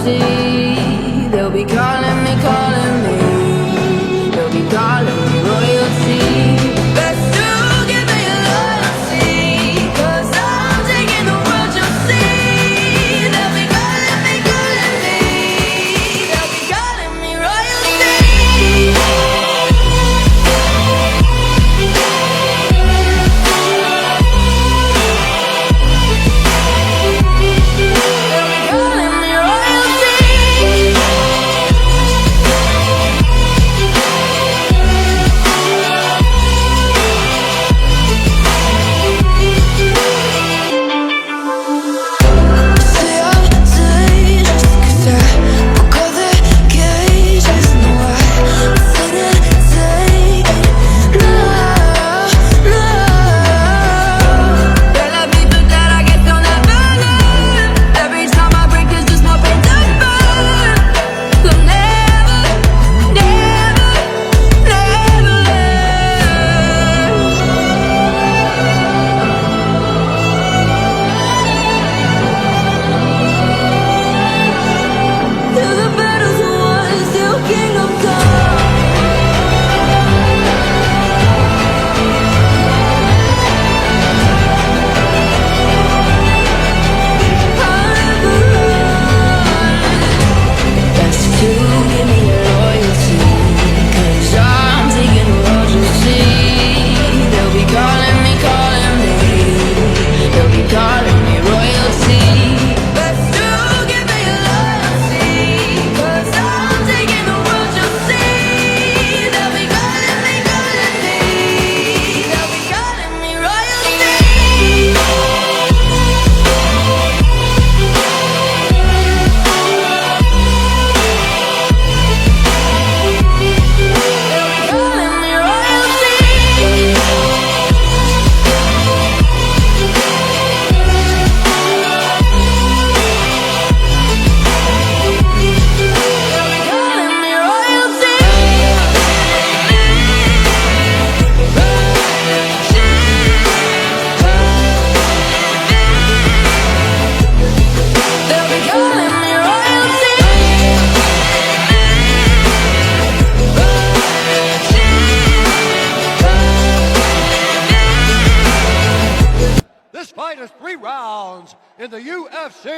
royalty. They'll be calling me, calling me. They'll be calling me royalty. Best to give me loyalty, 'cause I'm taking the world, you'll see. They'll be calling me, calling me. They'll be calling me royalty. This fight is 3 rounds in the UFC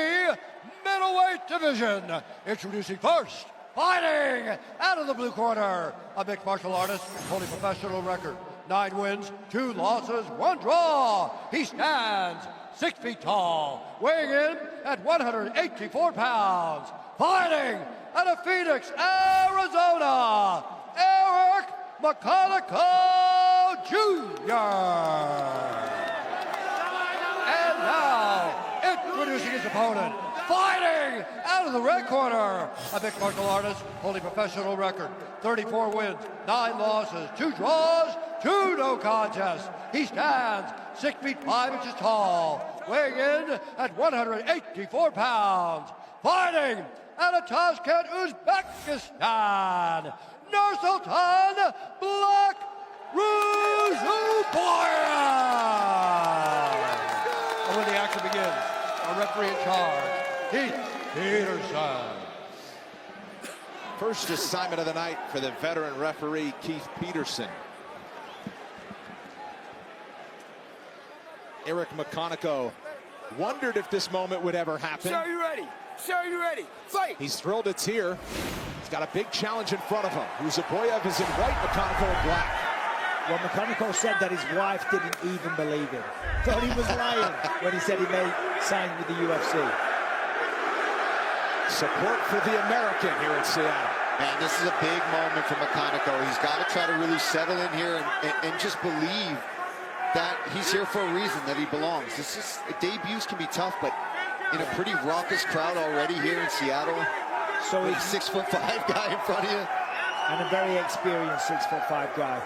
middleweight division. Introducing first, fighting out of the blue corner, a mixed martial artist, holding professional record, 9 wins, 2 losses, 1 draw. He stands 6 feet tall, weighing in at 184 pounds. Fighting out of Phoenix, Arizona, Eric Makone Jr. And now, introducing his opponent, fighting out of the red corner, a mixed martial artist, holding professional record, 34 wins, 9 losses, 2 draws, 2 no contests. He stands 6 feet 5 inches tall, weighing in at 184 pounds. Fighting out of Tashkent, Uzbekistan, Nursultan Black Ruziboev. And when the action begins, a referee in charge, Keith Peterson. First assignment of the night for the veteran referee, Keith Peterson. Eric Makone wondered if this moment would ever happen. Sir, you ready? Sir, you ready? Fight! He's thrilled it's here. He's got a big challenge in front of him. Ruziboev is in white, Makone in black. Well, Makone said that his wife didn't even believe him. Thought he was lying when he said he made signs with the UFC. Support for the American here in Seattle. Man, this is a big moment for Makone. He's got to try to really settle in here and just believe that he's here for a reason, that he belongs. Debuts can be tough, but in a pretty raucous crowd already here in Seattle. So he's a 6'5" guy in front of you. And a very experienced 6'5" guy.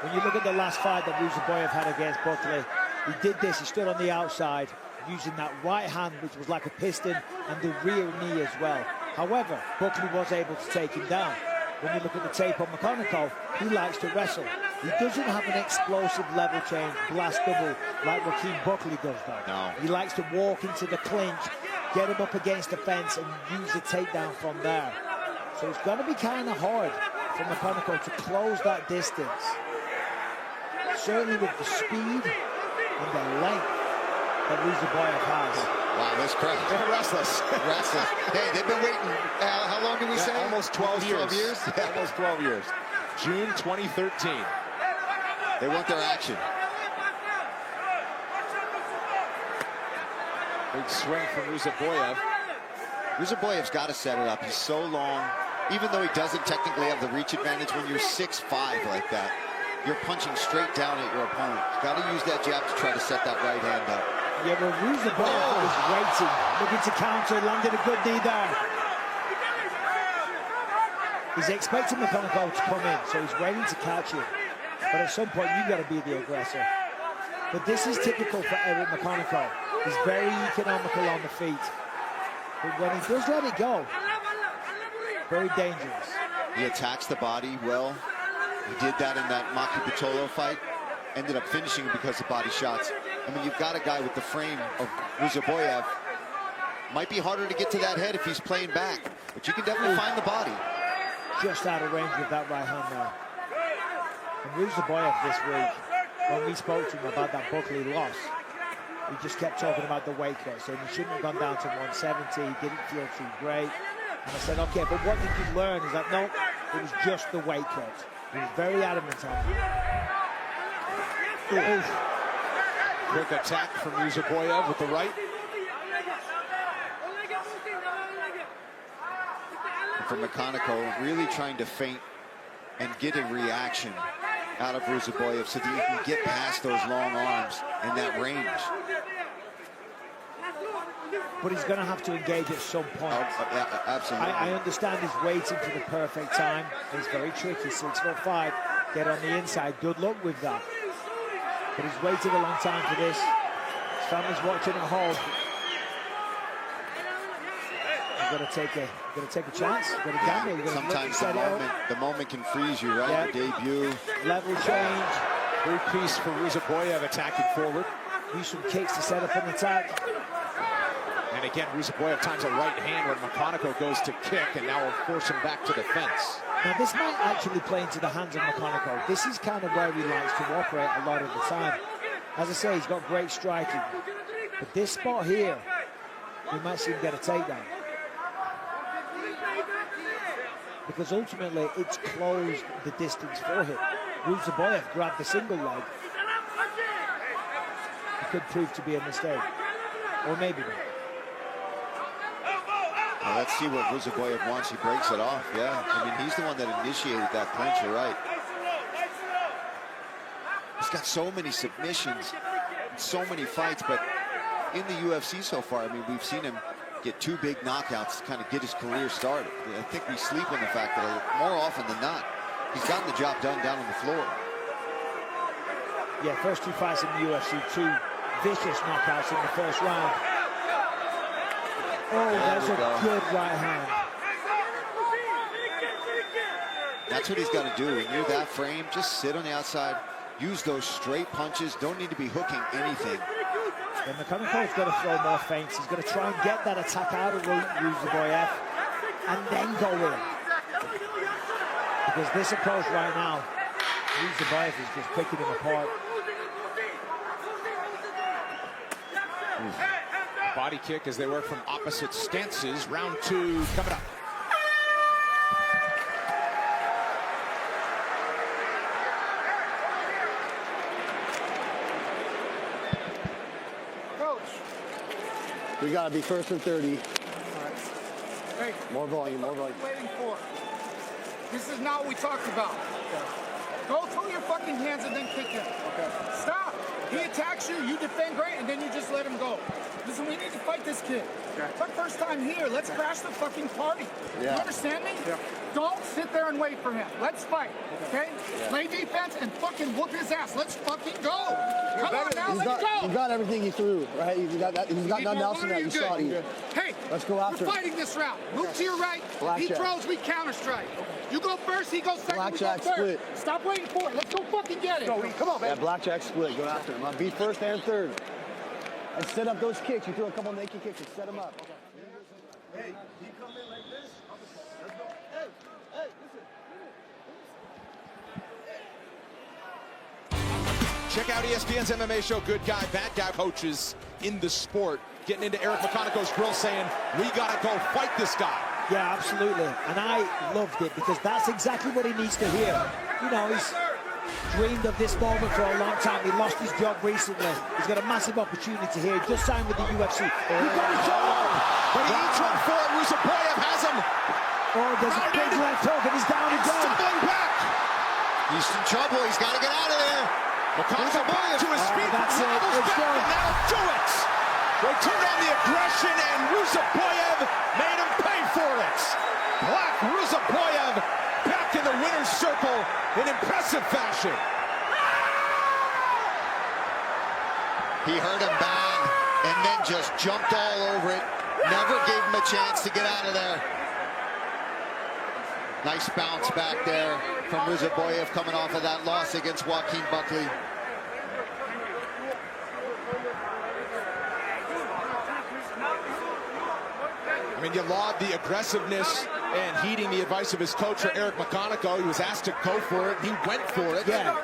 When you look at the last fight that Ruziboev had against Buckley, he did this, he stood on the outside, using that right hand, which was like a piston, and the rear knee as well. However, Buckley was able to take him down. When you look at the tape on Makone, he likes to wrestle. He doesn't have an explosive level change, blast double, like Joaquin Buckley does, though. No. He likes to walk into the clinch, get him up against the fence, and use the takedown from there. So it's going to be kind of hard for Makone to close that distance. Certainly with the speed and the length that Ruziboev has. Wow, this crowd. They're restless. Restless. Hey, they've been waiting. How long did we say? Almost 12 years. 12 years? Almost 12 years. June 2013. They want their action. Big swing from Ruziboev. Ruziboev's got to set it up. He's so long. Even though he doesn't technically have the reach advantage, when you're 6'5" like that, you're punching straight down at your opponent. You've got to use that jab to try to set that right hand up. Yeah, but Ruziboev was waiting, looking to counter, landed a good knee there. He's expecting Makone to come in, so he's waiting to catch him. But at some point, you've got to be the aggressor. But this is typical for Eric Makone. He's very economical on the feet. But when he does let it go, very dangerous. He attacks the body well. He did that in that Maki Pitolo fight. Ended up finishing because of body shots. I mean, you've got a guy with the frame of Ruziboev. Might be harder to get to that head if he's playing back, but you can definitely find the body. Just out of range with that right hand there. And Ruziboev this week, when we spoke to him about that Buckley loss, he just kept talking about the weight cut, saying he shouldn't have gone down to 170, he didn't feel too great. And I said, okay, but what did you learn? He's like, no, it was just the weight cut. He was very adamant on that. Quick attack from Ruziboev with the right. And for Makone, really trying to feint and get a reaction out of Ruziboev so that you can get past those long arms and that range. But he's going to have to engage at some point. Yeah, absolutely. I understand he's waiting for the perfect time. It's very tricky, 6'5", get on the inside. Good luck with that. But he's waited a long time for this. His family's watching at home. You've got to take a chance. You've got to gamble. You've got to Sometimes set it up. the moment can freeze you, right? Yeah. Your debut. Level change. Big piece for Ruziboev attacking forward. Use some kicks to set up an attack. And again, Ruziboev times a right hand when Makone goes to kick, and now will force him back to defense. Now, this might actually play into the hands of Makone. This is kind of where he likes to operate a lot of the time. As I say, he's got great striking. But this spot here, we might see him get a takedown. Because ultimately, it's closed the distance for him. Ruziboev grabbed the single leg. It could prove to be a mistake. Or maybe not. Well, let's see what Ruziboev wants. He breaks it off. Yeah, I mean, he's the one that initiated that clinch. You're right. He's got so many submissions, so many fights, but in the UFC so far, I mean, we've seen him get 2 big knockouts to kind of get his career started. I think we sleep on the fact that more often than not, he's gotten the job done down on the floor. Yeah, first 2 fights in the UFC, 2 vicious knockouts in the first round. Oh, that's a good right hand. That's what he's got to do. When you're that frame, just sit on the outside, use those straight punches. Don't need to be hooking anything. And Makone's got to throw more feints. He's got to try and get that attack out of Ruziboev and then go in. Because this approach right now, Ruziboev is just picking him apart. Body kick as they work from opposite stances. Round 2 coming up. We got to be first and 30. Hey, More volume, more what are volume. you waiting for? This is not what we talked about. Go throw your fucking hands and then kick him. Okay. Stop. He attacks you, you defend great, and then you just let him go. Listen, we need to fight this kid. Okay. It's our first time here. Let's crash the fucking party. Yeah. You understand me? Yeah. Don't sit there and wait for him. Let's fight, okay? Play defense and fucking whoop his ass. Let's fucking go. Come on now, let's go. He's got everything he threw, right? He's got that. He's got Need nothing more, else in what are that. You good? saw it. Hey, Let's go after we're him. fighting this round. Move to your right. Black He check. throws, we counter strike. You go first, he goes second, Blackjack we go third. split. Stop waiting for it. Let's go fucking get it. Come on, Yeah, man. blackjack split. Go after him. Be first and third. And set up those kicks. You throw a couple naked kicks and set them up. Hey, he come in like this. Let's go. Hey, listen. Check out ESPN's MMA show, Good Guy, Bad Guy, coaches in the sport getting into Eric Makoneko's grill saying, we got to go fight this guy. Yeah, absolutely. And I loved it because that's exactly what he needs to hear. You know, he's dreamed of this moment for a long time. He lost his job recently. He's got a massive opportunity here. He just signed with the UFC. We've got his job. But he eats one for it. Ruziboev has him. Oh, there's a big left hook and he's down again. Stumbling back. He's in trouble. He's got to get out of there. Makoneko's back to his feet. That's it. Wobbles It's back, done. and that'll do it. They turned on the aggression, and Ruziboev made him pay for it. Black Ruziboev back in the winner's circle in impressive fashion. He heard him bang and then just jumped all over it. Never gave him a chance to get out of there. Nice bounce back there from Ruziboev coming off of that loss against Joaquin Buckley. I mean, you laud the aggressiveness and heeding the advice of his coach, Eric Makoneko. He was asked to go for it. He went for it. Yeah,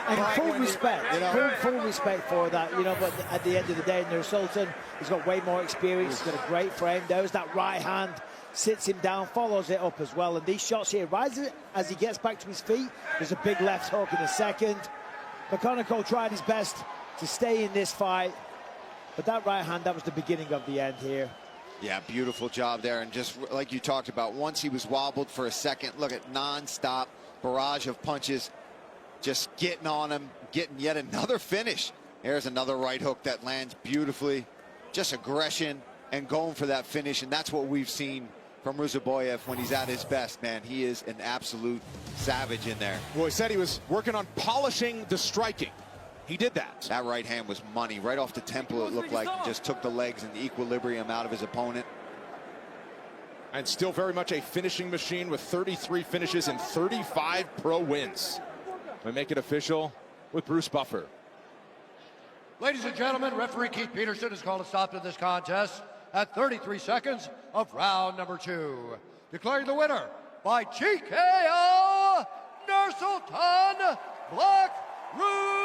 and full respect, you know, full respect for that, you know, but at the end of the day, Nur Sultan, he's got way more experience, he's got a great frame. There's that right hand, sits him down, follows it up as well. And these shots here, rises as he gets back to his feet. There's a big left hook in a second. Makoneko tried his best to stay in this fight, but that right hand, that was the beginning of the end here. Yeah, beautiful job there. And just like you talked about, once he was wobbled for a second, look at non-stop barrage of punches, just getting on him, getting yet another finish. There's another right hook that lands beautifully. Just aggression and going for that finish. And that's what we've seen from Ruziboev when he's at his best, man. He is an absolute savage in there. Well, he said he was working on polishing the striking. He did that. That right hand was money. Right off the temple, it looked like he just took the legs and the equilibrium out of his opponent. And still very much a finishing machine with 33 finishes and 35 pro wins. We make it official with Bruce Buffer. Ladies and gentlemen, referee Keith Peterson has called a stop to this contest at 33 seconds of round number 2. Declaring the winner by TKO, Nur Sultan Black Ruziboev.